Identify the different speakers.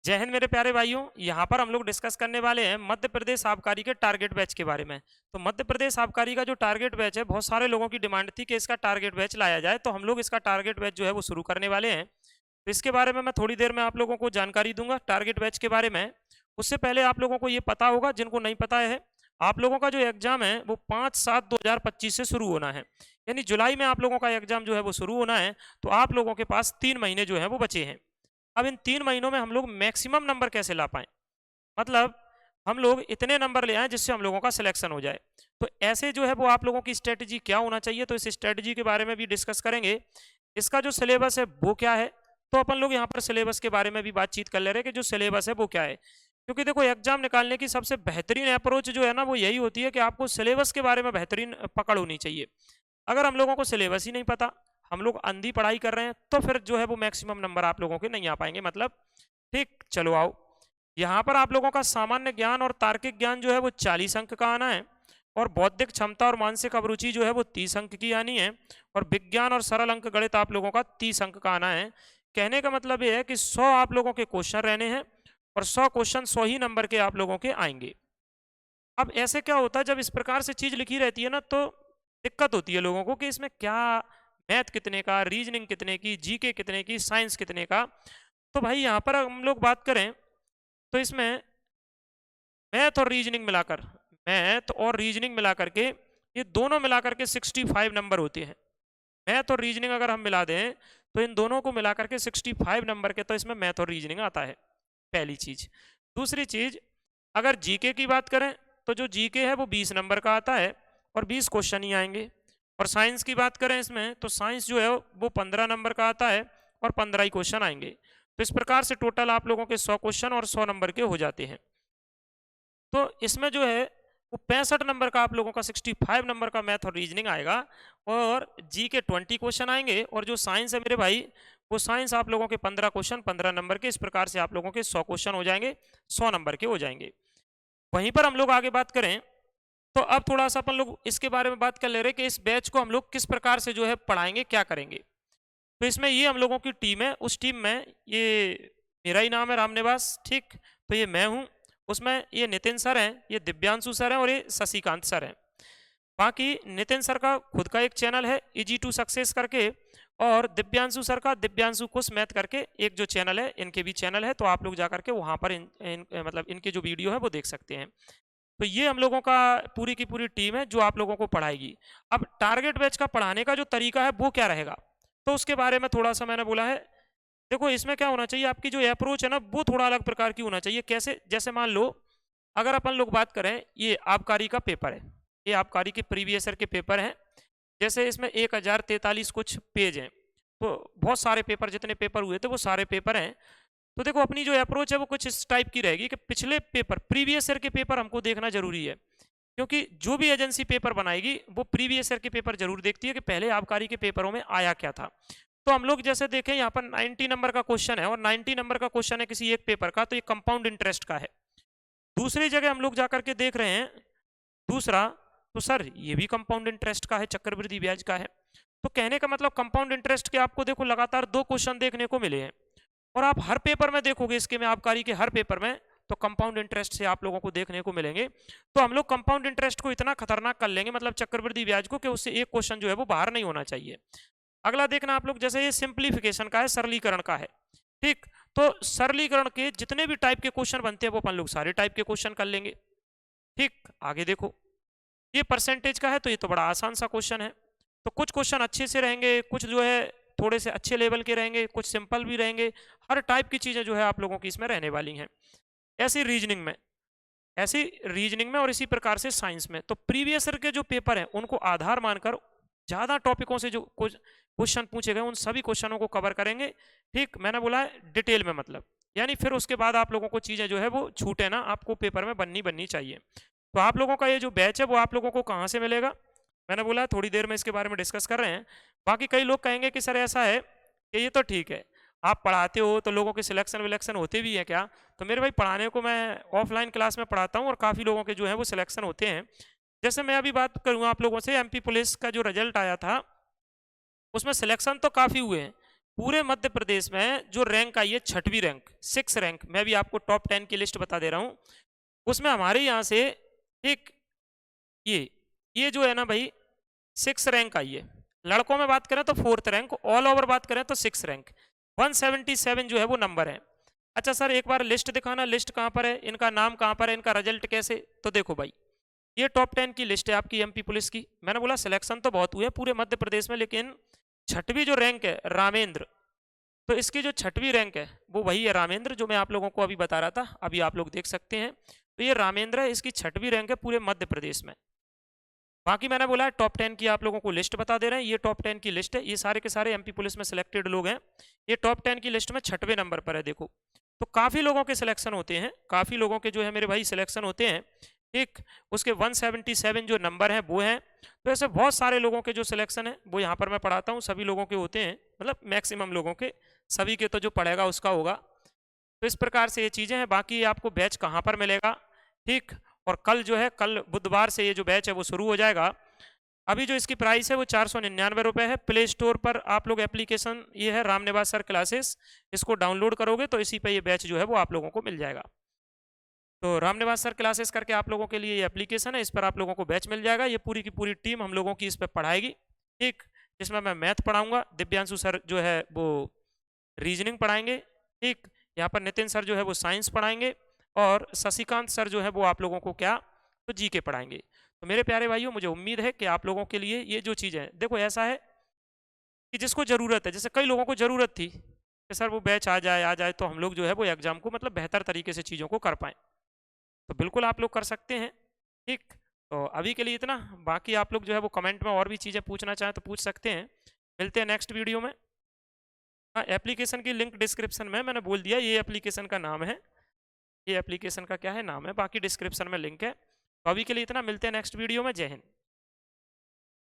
Speaker 1: जय हिंद मेरे प्यारे भाइयों। यहाँ पर हम लोग डिस्कस करने वाले हैं मध्य प्रदेश आबकारी के टारगेट बैच के बारे में। तो मध्य प्रदेश आबकारी का जो टारगेट बैच है, बहुत सारे लोगों की डिमांड थी कि इसका टारगेट बैच लाया जाए, तो हम लोग इसका टारगेट बैच जो है वो शुरू करने वाले हैं। तो इसके बारे में मैं थोड़ी देर में आप लोगों को जानकारी दूंगा टारगेट बैच के बारे में। उससे पहले आप लोगों को ये पता होगा, जिनको नहीं पता है, आप लोगों का जो एग्जाम है वो 5/7/2025 से शुरू होना है, यानी जुलाई में आप लोगों का एग्जाम जो है वो शुरू होना है। तो आप लोगों के पास 3 महीने जो है वो बचे हैं। अब इन 3 महीनों में हम लोग मैक्सिमम नंबर कैसे ला पाए, मतलब हम लोग इतने नंबर ले आए जिससे हम लोगों का सिलेक्शन हो जाए। तो ऐसे जो है वो आप लोगों की स्ट्रेटजी क्या होना चाहिए, तो इस स्ट्रेटजी के बारे में भी डिस्कस करेंगे। इसका जो सिलेबस है वो क्या है, तो अपन लोग यहाँ पर सिलेबस के बारे में भी बातचीत कर ले रहे हैं कि जो सिलेबस है वो क्या है। क्योंकि देखो, एग्जाम निकालने की सबसे बेहतरीन अप्रोच जो है ना वो यही होती है कि आपको सिलेबस के बारे में बेहतरीन पकड़ होनी चाहिए। अगर हम लोगों को सिलेबस ही नहीं पता, हम लोग अंधी पढ़ाई कर रहे हैं, तो फिर जो है वो मैक्सिमम नंबर आप लोगों के नहीं आ पाएंगे। मतलब ठीक, चलो आओ। यहाँ पर आप लोगों का सामान्य ज्ञान और तार्किक ज्ञान जो है वो 40 अंक का आना है, और बौद्धिक क्षमता और मानसिक अभिरुचि जो है वो 30 अंक की आनी है, और विज्ञान और सरल अंक गणित आप लोगों का 30 अंक का आना है। कहने का मतलब ये है कि 100 आप लोगों के क्वेश्चन रहने हैं, और 100 क्वेश्चन 100 ही नंबर के आप लोगों के आएंगे। अब ऐसे क्या होता है, जब इस प्रकार से चीज लिखी रहती है ना, तो दिक्कत होती है लोगों को कि इसमें क्या, मैथ कितने का, रीजनिंग कितने की, जीके कितने की, साइंस कितने का। तो भाई यहाँ पर हम लोग बात करें तो इसमें मैथ और रीजनिंग मिला करके, ये दोनों मिला करके 65 नंबर होते हैं। मैथ और रीजनिंग अगर हम मिला दें तो इन दोनों को मिला करके 65 नंबर के, तो इसमें मैथ और रीजनिंग आता है, पहली चीज। दूसरी चीज, अगर जीके की बात करें तो जो जीके है वो 20 नंबर का आता है, और 20 क्वेश्चन ही आएंगे। और साइंस की बात करें इसमें, तो साइंस जो है वो 15 नंबर का आता है, और 15 ही क्वेश्चन आएंगे। तो इस प्रकार से टोटल आप लोगों के 100 क्वेश्चन और 100 नंबर के हो जाते हैं। तो इसमें जो है वो 65 नंबर का आप लोगों का 65 नंबर का मैथ और रीजनिंग आएगा, और जी के 20 क्वेश्चन आएंगे। और जो साइंस है मेरे भाई, वो साइंस आप लोगों के 15 क्वेश्चन 15 नंबर के, इस प्रकार से आप लोगों के 100 क्वेश्चन हो जाएंगे, 100 नंबर के हो जाएंगे। वहीं पर हम लोग आगे बात करें तो अब थोड़ा सा अपन लोग इसके बारे में बात कर ले रहे कि इस बैच को हम लोग किस प्रकार से जो है पढ़ाएंगे, क्या करेंगे। तो इसमें ये हम लोगों की टीम है, उस टीम में ये मेरा ही नाम है रामनिवास, ठीक। तो ये मैं हूँ, उसमें ये नितिन सर हैं, ये दिव्यांशु सर हैं, और ये शशिकांत सर हैं। बाकी नितिन सर का खुद का एक चैनल है इजी टू सक्सेस करके, और दिव्यांशु सर का दिव्यांशु कुश मैथ करके एक जो चैनल है, इनके भी चैनल है, तो आप लोग जा करके वहाँ पर मतलब इनके जो वीडियो है वो देख सकते हैं। तो ये हम लोगों का पूरी की पूरी टीम है जो आप लोगों को पढ़ाएगी। अब टारगेट बैच का पढ़ाने का जो तरीका है वो क्या रहेगा, तो उसके बारे में थोड़ा सा मैंने बोला है। देखो, इसमें क्या होना चाहिए, आपकी जो अप्रोच है ना वो थोड़ा अलग प्रकार की होना चाहिए। कैसे, जैसे मान लो अगर अपन लोग बात करें, ये आबकारी का पेपर है, ये आबकारी के प्रीवियस ईयर के पेपर हैं। जैसे इसमें 1043 कुछ पेज हैं, तो बहुत सारे पेपर, जितने पेपर हुए थे वो सारे पेपर हैं। तो देखो, अपनी जो अप्रोच है वो कुछ इस टाइप की रहेगी कि पिछले पेपर, प्रीवियस ईयर के पेपर हमको देखना जरूरी है, क्योंकि जो भी एजेंसी पेपर बनाएगी वो प्रीवियस ईयर के पेपर जरूर देखती है कि पहले आबकारी के पेपरों में आया क्या था। तो हम लोग जैसे देखें, यहाँ पर 90 नंबर का क्वेश्चन है, और 90 नंबर का क्वेश्चन है किसी एक पेपर का, तो ये कंपाउंड इंटरेस्ट का है। दूसरी जगह हम लोग जाकर के देख रहे हैं दूसरा, तो सर ये भी कंपाउंड इंटरेस्ट का है, चक्रवृद्धि ब्याज का है। तो कहने का मतलब कंपाउंड इंटरेस्ट के आपको देखो लगातार 2 क्वेश्चन देखने को मिले हैं, और आप हर पेपर में देखोगे इसके में, आबकारी के हर पेपर में तो कंपाउंड इंटरेस्ट से आप लोगों को देखने को मिलेंगे। तो हम लोग कंपाउंड इंटरेस्ट को इतना खतरनाक कर लेंगे, मतलब चक्रवृद्धि ब्याज को, कि उससे एक क्वेश्चन जो है वो बाहर नहीं होना चाहिए। अगला देखना आप लोग, जैसे ये सिंप्लीफिकेशन का है, सरलीकरण का है, ठीक। तो सरलीकरण के जितने भी टाइप के क्वेश्चन बनते हैं वो अपन लोग सारे टाइप के क्वेश्चन कर लेंगे, ठीक। आगे देखो, ये परसेंटेज का है, तो ये तो बड़ा आसान सा क्वेश्चन है। तो कुछ क्वेश्चन अच्छे से रहेंगे, कुछ जो है थोड़े से अच्छे लेवल के रहेंगे, कुछ सिंपल भी रहेंगे। हर टाइप की चीजें जो है आप लोगों की इसमें रहने वाली हैं। ऐसी रीजनिंग में, और इसी प्रकार से साइंस में, तो प्रीवियस ईयर के जो पेपर हैं उनको आधार मानकर ज्यादा टॉपिकों से जो क्वेश्चन पूछे गए उन सभी क्वेश्चनों को कवर करेंगे, ठीक। मैंने बोला है डिटेल में, मतलब यानी फिर उसके बाद आप लोगों को चीजें जो है वो छूटे ना, आपको पेपर में बननी चाहिए। तो आप लोगों का ये जो बैच है वो आप लोगों को कहाँ से मिलेगा, मैंने बोला थोड़ी देर में इसके बारे में डिस्कस कर रहे हैं। बाकी कई लोग कहेंगे कि सर ऐसा है कि ये तो ठीक है, आप पढ़ाते हो तो लोगों के सिलेक्शन विलेक्शन होते भी है क्या। तो मेरे भाई, पढ़ाने को मैं ऑफलाइन क्लास में पढ़ाता हूँ, और काफ़ी लोगों के जो है वो सिलेक्शन होते हैं। जैसे मैं अभी बात करूँ आप लोगों से, एमपी पुलिस का जो रिजल्ट आया था उसमें सिलेक्शन तो काफ़ी हुए हैं, पूरे मध्य प्रदेश में जो रैंक आई है 6वीं रैंक, 6 रैंक, मैं भी आपको टॉप 10 की लिस्ट बता दे रहा हूँ। उसमें हमारे यहाँ से एक ये जो है ना भाई 6 रैंक आई है। लड़कों में बात करें तो 4th रैंक, ऑल ओवर बात करें तो 6 रैंक, 177 जो है वो नंबर है। अच्छा सर एक बार लिस्ट दिखाना, लिस्ट कहाँ पर है, इनका नाम कहाँ पर है, इनका रिजल्ट कैसे? तो देखो भाई ये टॉप 10 की लिस्ट है आपकी एमपी पुलिस की। मैंने बोला सिलेक्शन तो बहुत हुए पूरे मध्य प्रदेश में, लेकिन 6वीं जो रैंक है रामेंद्र, तो इसकी जो 6वीं रैंक है वो वही है रामेंद्र जो मैं आप लोगों को अभी बता रहा था, अभी आप लोग देख सकते हैं। तो ये रामेंद्र है, इसकी 6वीं रैंक है पूरे मध्य प्रदेश में। बाकी मैंने बोला है टॉप 10 की आप लोगों को लिस्ट बता दे रहे हैं, ये टॉप 10 की लिस्ट है, ये सारे के सारे एमपी पुलिस में सिलेक्टेड लोग हैं। ये टॉप 10 की लिस्ट में 6वें नंबर पर है। देखो तो काफ़ी लोगों के सिलेक्शन होते हैं, काफ़ी लोगों के जो है मेरे भाई सिलेक्शन होते हैं, ठीक। उसके 177 जो नंबर हैं वो हैं। तो ऐसे बहुत सारे लोगों के जो सिलेक्शन है वो यहाँ पर मैं पढ़ाता हूँ, सभी लोगों के होते हैं, मतलब मैक्सिमम लोगों के, सभी के तो जो पढ़ेगा उसका होगा। तो इस प्रकार से ये चीज़ें हैं। बाकी आपको बैच कहाँ पर मिलेगा, ठीक, और कल जो है, कल बुधवार से ये जो बैच है वो शुरू हो जाएगा। अभी जो इसकी प्राइस है वो 499 रुपये है। प्ले स्टोर पर आप लोग एप्लीकेशन ये है रामनिवास सर क्लासेस, इसको डाउनलोड करोगे तो इसी पे ये बैच जो है वो आप लोगों को मिल जाएगा। तो रामनिवास सर क्लासेस करके आप लोगों के लिए ये एप्लीकेशन है, इस पर आप लोगों को बैच मिल जाएगा। ये पूरी की पूरी टीम हम लोगों की इस पर पढ़ाएगी, ठीक, जिसमें मैं मैथ पढ़ाऊंगा, दिव्यांशु सर जो है वो रीजनिंग पढ़ाएंगे, ठीक, यहाँ पर नितिन सर जो है वो साइंस पढ़ाएंगे, और शशिकांत सर जो है वो आप लोगों को क्या, तो जीके पढ़ाएंगे। तो मेरे प्यारे भाइयों मुझे उम्मीद है कि आप लोगों के लिए ये जो चीज़ है, देखो ऐसा है कि जिसको ज़रूरत है, जैसे कई लोगों को ज़रूरत थी कि सर वो बैच आ जाए तो हम लोग जो है वो एग्ज़ाम को मतलब बेहतर तरीके से चीज़ों को कर पाएँ, तो बिल्कुल आप लोग कर सकते हैं, ठीक। तो अभी के लिए इतना, बाकी आप लोग जो है वो कमेंट में और भी चीज़ें पूछना चाहें तो पूछ सकते हैं। मिलते हैं नेक्स्ट वीडियो में। हाँ, एप्लीकेशन की लिंक डिस्क्रिप्शन में मैंने बोल दिया, ये एप्लीकेशन का नाम है, ये एप्लीकेशन का क्या है नाम है, बाकी डिस्क्रिप्शन में लिंक है। तो अभी के लिए इतना, मिलते हैं नेक्स्ट वीडियो में। जय हिंद।